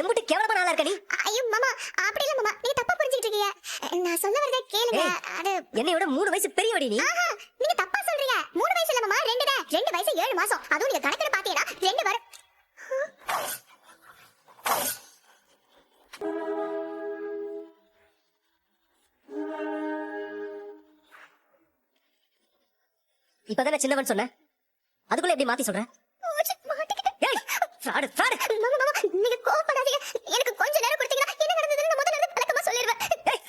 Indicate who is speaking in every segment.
Speaker 1: எம்புட்டு கேவலமான ஆளா இருக்க நீ.
Speaker 2: ஐயோ மாமா, அப்படி இல்ல மாமா, நீ தப்பா புரிஞ்சிட்டு இருக்கீங்க. நான் சொல்ல வரத கேளுங்க. அது
Speaker 1: என்னையோட 3 வயசு பெரியவடி நீ.
Speaker 2: ஆஹா, நீங்க தப்பா சொல்றீங்க. 3 வயசு இல்ல மாமா, 2 தான். 2 வயசு 7 மாசம். அதுவும் நீங்க கணக்குல பாத்தீங்கன்னா 2 வர.
Speaker 1: இப்பதானே சின்னவன் சொன்ன, அதுக்குள்ள எப்படி மாத்தி சொல்ற? ஏய் ஃப்ராட் ஃப்ராட்.
Speaker 2: மாமா மாமா, நீங்க கோவப்படாதீங்க. எனக்கு கொஞ்ச நேரம் கொடுத்தீங்கன்னா என்ன நடந்ததுன்னு நான் முதல்ல இருந்து விளக்கமா சொல்லிடுவேன்.
Speaker 1: ஏய்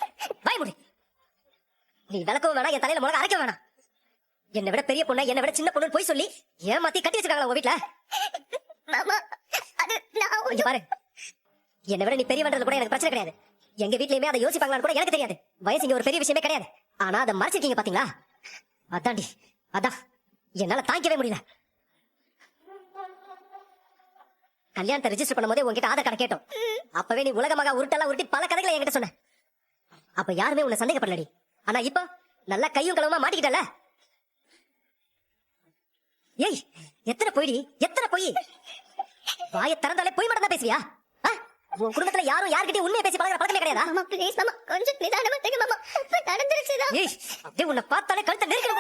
Speaker 1: வாய் மூடு. நீ விளக்கவும் வேணாம், என் தலையில முளக அரைக்க வேணாம். என்னை விட பெரிய பொண்ணு, என்னை விட சின்ன பொண்ணு போய் சொல்லி ஏமாத்தி கட்டி வச்சிருக்காங்களா உங்க வீட்டுல?
Speaker 2: மாமா, அது நான்
Speaker 1: இங்க பாரு, என்னை விட நீ பெரியவன்றது கூட எனக்கு பிரச்சனை கிடையாது. எங்க வீட்லயுமே அதை யோசிப்பாங்களான்னு கூட எனக்கு தெரியாது. வயசு இங்க ஒரு பெரிய விஷயமே கிடையாது. ஆனா அதை மறைச்சிருக்கீங்க பாத்தீங்களா? அதான்டி, அதான் என்னால தாங்கிக்கவே முடியல. கல்யாணத்தை ரெஜிஸ்டர் பண்ணும்போதே உங்ககிட்ட ஆதார் கார்டு கேட்டோம். அப்பவே நீ உலகமாக உருட்டெல்லாம் உருட்டி பல கதைகளை என்கிட்ட சொன்ன. அப்ப யாருமே உன்னை சந்தேகப்படலடி. ஆனா இப்ப நல்லா கையும் களவுமா மாட்டிக்கிட்டல. ஏய் எத்தனை போய்டி, எத்தனை போய். வாயை திறந்தாலே போய் மட்டும் தான் பேசுவியா? உன் குடும்பத்துல யாரும் யார்கிட்டயும் உண்மையை பேசி பழகிற பழக்கமே கிடையாதா?
Speaker 2: மாமா ப்ளீஸ் மாமா, கொஞ்சம் நிதானமா இருங்க மாமா. நடந்துருச்சுதான்.
Speaker 1: ஏய் அப்படியே உன்னை பார்த்தாலே கழுத்தை நெருக்கணும்.